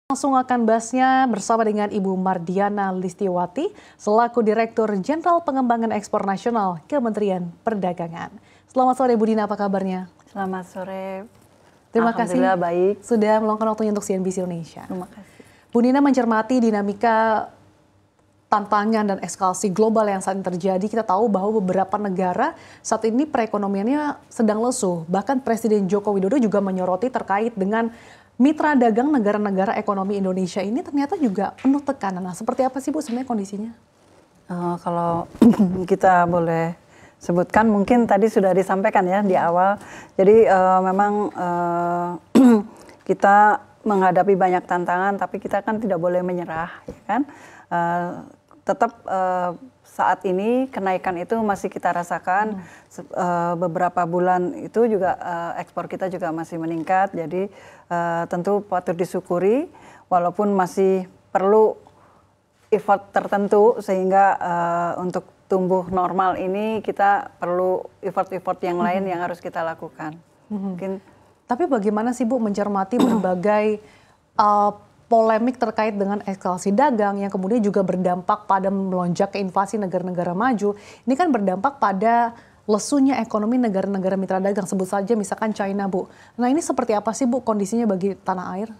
Langsung akan bahasnya bersama dengan Ibu Mardiana Listiwati selaku Direktur Jenderal Pengembangan Ekspor Nasional Kementerian Perdagangan. Selamat sore Bu Dina, apa kabarnya? Selamat sore. Terima kasih baik. sudah meluangkan waktunya untuk CNBC Indonesia. Terima kasih. Bu Dina mencermati dinamika tantangan dan eskalasi global yang saat ini terjadi. Kita tahu bahwa beberapa negara saat ini perekonomiannya sedang lesu. Bahkan Presiden Joko Widodo juga menyoroti terkait dengan mitra dagang negara-negara ekonomi Indonesia ini ternyata juga penuh tekanan. Nah, seperti apa sih Bu sebenarnya kondisinya? Kalau kita boleh sebutkan, mungkin tadi sudah disampaikan ya di awal. Jadi memang kita menghadapi banyak tantangan, tapi kita kan tidak boleh menyerah, ya kan? Tetap saat ini kenaikan itu masih kita rasakan. Beberapa bulan itu juga ekspor kita juga masih meningkat. Jadi tentu patut disyukuri, walaupun masih perlu effort tertentu sehingga untuk tumbuh normal ini kita perlu effort-effort yang lain yang harus kita lakukan. Mungkin. Tapi bagaimana sih Bu mencermati berbagai polemik terkait dengan eskalasi dagang yang kemudian juga berdampak pada melonjaknya inflasi negara-negara maju. Ini kan berdampak pada lesunya ekonomi negara-negara mitra dagang, sebut saja misalkan China, Bu. Nah, ini seperti apa sih Bu kondisinya bagi tanah air?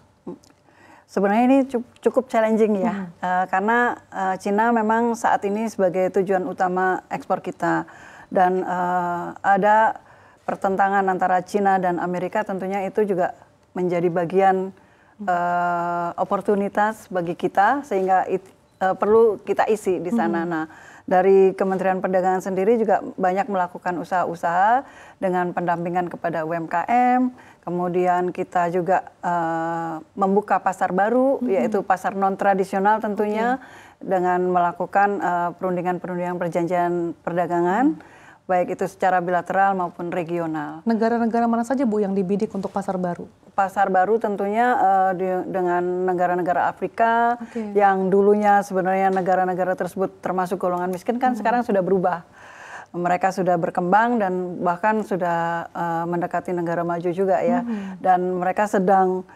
Sebenarnya ini cukup challenging ya, karena China memang saat ini sebagai tujuan utama ekspor kita. Dan ada pertentangan antara China dan Amerika, tentunya itu juga menjadi bagian oportunitas bagi kita, sehingga perlu kita isi di sana. Nah, dari Kementerian Perdagangan sendiri juga banyak melakukan usaha-usaha dengan pendampingan kepada UMKM. Kemudian kita juga membuka pasar baru, yaitu pasar non-tradisional tentunya, dengan melakukan perundingan-perundingan perjanjian perdagangan, baik itu secara bilateral maupun regional. Negara-negara mana saja Bu yang dibidik untuk pasar baru? Pasar baru tentunya dengan negara-negara Afrika yang dulunya sebenarnya negara-negara tersebut termasuk golongan miskin kan sekarang sudah berubah. Mereka sudah berkembang dan bahkan sudah mendekati negara maju juga ya. Dan mereka sedang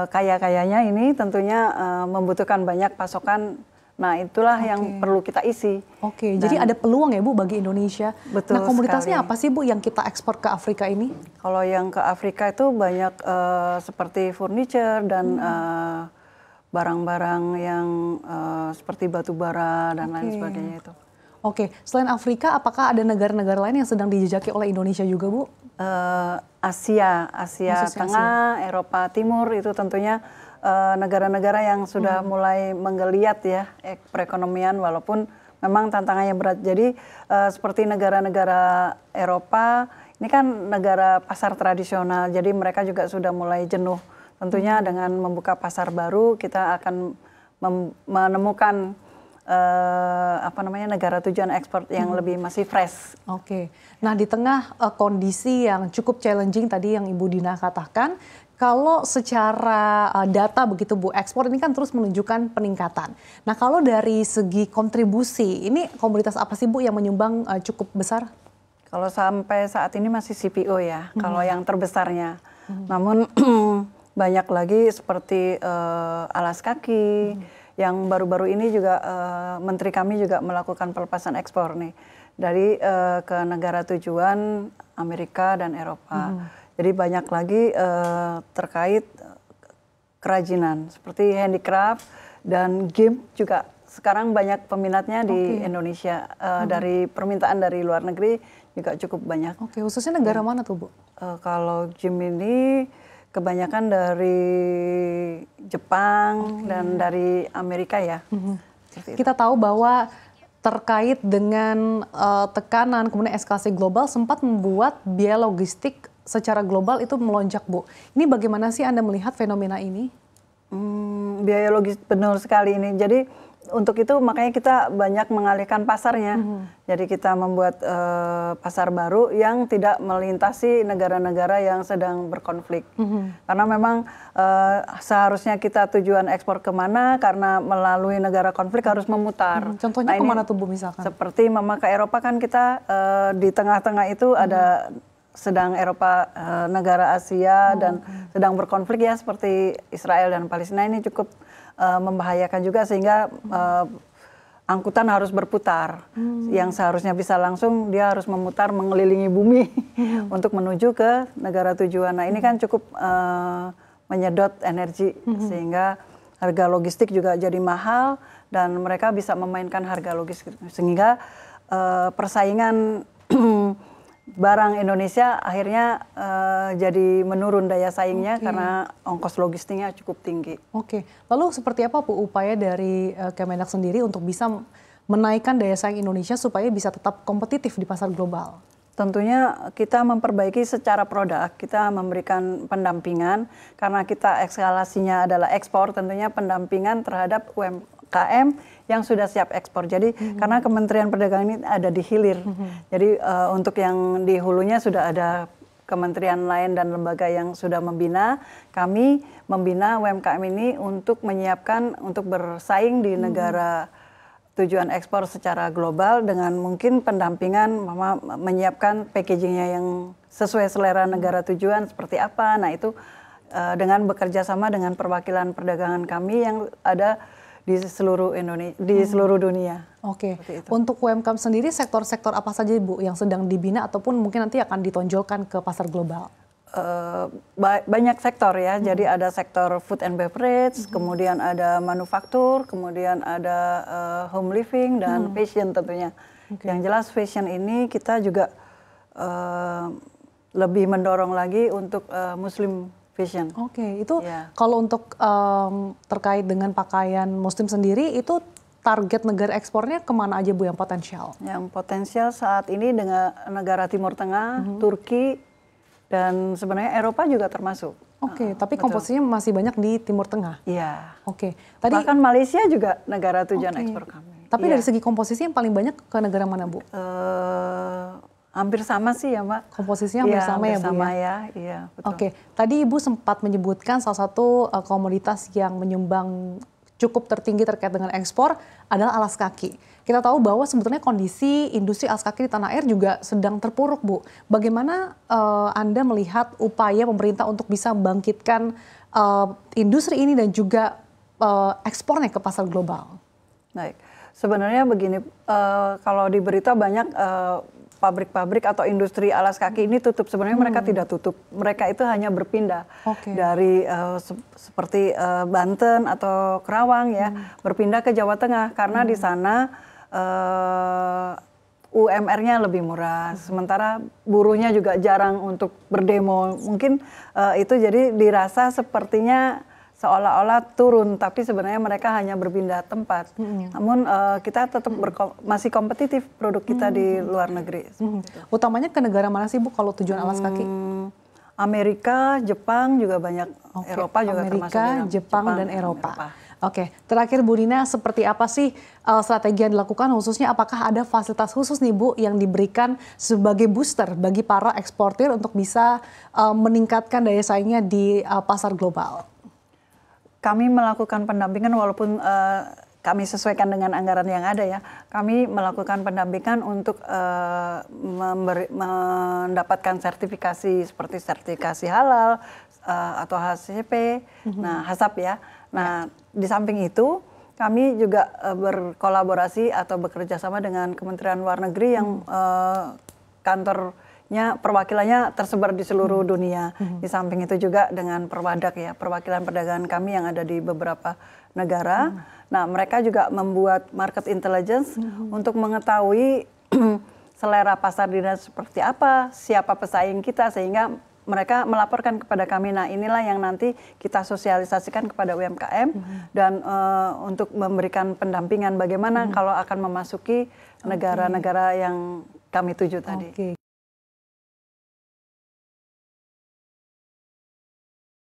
kaya-kayanya ini tentunya membutuhkan banyak pasokan. Nah, itulah yang perlu kita isi. Jadi ada peluang ya Bu bagi Indonesia. Betul. Nah, komoditasnya sekali. apa sih Bu yang kita ekspor ke Afrika ini? Kalau yang ke Afrika itu banyak seperti furniture dan barang-barang yang seperti batu bara dan lain sebagainya itu. Selain Afrika, apakah ada negara-negara lain yang sedang dijajaki oleh Indonesia juga Bu? Asia Tengah, Eropa Timur itu tentunya negara-negara yang sudah mulai menggeliat ya perekonomian, walaupun memang tantangannya berat. Jadi seperti negara-negara Eropa, ini kan negara pasar tradisional, jadi mereka juga sudah mulai jenuh. Tentunya dengan membuka pasar baru, kita akan menemukan negara tujuan ekspor yang lebih masih fresh. Nah di tengah kondisi yang cukup challenging tadi yang Ibu Dina katakan, kalau secara data begitu Bu, ekspor ini kan terus menunjukkan peningkatan. Nah kalau dari segi kontribusi, ini komoditas apa sih Bu yang menyumbang cukup besar? Kalau sampai saat ini masih CPO ya, kalau yang terbesarnya. Namun banyak lagi seperti alas kaki, yang baru-baru ini juga menteri kami juga melakukan pelepasan ekspor nih dari ke negara tujuan Amerika dan Eropa. Jadi banyak lagi terkait kerajinan seperti handicraft dan game juga sekarang banyak peminatnya di Indonesia. Dari permintaan dari luar negeri juga cukup banyak. Khususnya negara mana tuh Bu? Kalau game ini kebanyakan dari Jepang dan dari Amerika ya. Kita tahu bahwa terkait dengan tekanan kemudian eskalasi global sempat membuat biaya logistik secara global itu melonjak Bu. Ini bagaimana sih Anda melihat fenomena ini? Biaya logistik benar sekali ini. Jadi untuk itu makanya kita banyak mengalihkan pasarnya. Jadi kita membuat pasar baru yang tidak melintasi negara-negara yang sedang berkonflik. Karena memang seharusnya kita tujuan ekspor kemana, karena melalui negara konflik harus memutar. Contohnya kemana tuh Bu misalkan? Seperti ke Eropa kan kita di tengah-tengah itu ada sedang Eropa, negara Asia dan sedang berkonflik ya seperti Israel dan Palestina ini cukup membahayakan juga sehingga angkutan harus berputar. Yang seharusnya bisa langsung dia harus memutar mengelilingi bumi untuk menuju ke negara tujuan. Nah, ini kan cukup menyedot energi sehingga harga logistik juga jadi mahal dan mereka bisa memainkan harga logistik sehingga persaingan barang Indonesia akhirnya jadi menurun daya saingnya karena ongkos logistiknya cukup tinggi. Oke, lalu seperti apa Bu upaya dari Kemenak sendiri untuk bisa menaikkan daya saing Indonesia supaya bisa tetap kompetitif di pasar global? Tentunya kita memperbaiki secara produk, kita memberikan pendampingan karena kita eskalasinya adalah ekspor, tentunya pendampingan terhadap UMKM yang sudah siap ekspor. Jadi karena Kementerian Perdagangan ini ada di hilir, jadi untuk yang di hulunya sudah ada kementerian lain dan lembaga yang sudah membina. Kami membina UMKM ini untuk menyiapkan untuk bersaing di negara tujuan ekspor secara global dengan mungkin pendampingan, menyiapkan packagingnya yang sesuai selera negara tujuan seperti apa. Nah itu dengan bekerja sama dengan perwakilan perdagangan kami yang ada di seluruh Indonesia, di seluruh dunia. Oke, untuk UMKM sendiri sektor-sektor apa saja Bu yang sedang dibina ataupun mungkin nanti akan ditonjolkan ke pasar global? Banyak sektor ya, jadi ada sektor food and beverage, kemudian ada manufaktur, kemudian ada home living dan fashion tentunya. Yang jelas fashion ini kita juga lebih mendorong lagi untuk muslim fashion. Oke, itu kalau untuk terkait dengan pakaian muslim sendiri itu target negara ekspornya kemana aja Bu yang potensial? Yang potensial saat ini dengan negara Timur Tengah, Turki, dan sebenarnya Eropa juga termasuk. Oke, tapi komposisinya masih banyak di Timur Tengah? Iya. Oke. Bahkan Malaysia juga negara tujuan ekspor kami. Tapi dari segi komposisi yang paling banyak ke negara mana Bu? Hampir sama sih ya Mbak. Komposisinya hampir sama ya Bu sama ya? Iya betul. Oke, tadi Ibu sempat menyebutkan salah satu komoditas yang menyumbang cukup tertinggi terkait dengan ekspor adalah alas kaki. Kita tahu bahwa sebetulnya kondisi industri alas kaki di tanah air juga sedang terpuruk, Bu. Bagaimana Anda melihat upaya pemerintah untuk bisa membangkitkan industri ini dan juga ekspornya ke pasar global? Baik, sebenarnya begini, kalau di berita banyak pabrik-pabrik atau industri alas kaki ini tutup. Sebenarnya mereka tidak tutup, mereka itu hanya berpindah dari seperti Banten atau Kerawang ya, berpindah ke Jawa Tengah karena di sana UMR-nya lebih murah, sementara buruhnya juga jarang untuk berdemo. Mungkin itu jadi dirasa sepertinya seolah-olah turun, tapi sebenarnya mereka hanya berpindah tempat. Namun kita tetap masih kompetitif produk kita di luar negeri. Utamanya ke negara mana sih Bu kalau tujuan alas kaki? Amerika, Jepang juga banyak, Eropa juga termasuk. Amerika, Jepang, dan Eropa. Oke, terakhir Bu Dina, seperti apa sih strategi yang dilakukan khususnya apakah ada fasilitas khusus nih Bu yang diberikan sebagai booster bagi para eksportir untuk bisa meningkatkan daya saingnya di pasar global? Kami melakukan pendampingan walaupun kami sesuaikan dengan anggaran yang ada ya. Kami melakukan pendampingan untuk mendapatkan sertifikasi seperti sertifikasi halal atau HACCP, nah HACCP ya. Nah di samping itu kami juga berkolaborasi atau bekerja sama dengan Kementerian Luar Negeri yang kantornya perwakilannya tersebar di seluruh dunia. Di samping itu juga dengan Perwadak ya, perwakilan perdagangan kami yang ada di beberapa negara. Nah mereka juga membuat market intelligence untuk mengetahui selera pasar dinas seperti apa, siapa pesaing kita, sehingga mereka melaporkan kepada kami. Nah inilah yang nanti kita sosialisasikan kepada UMKM dan untuk memberikan pendampingan bagaimana kalau akan memasuki negara-negara yang kami tuju tadi.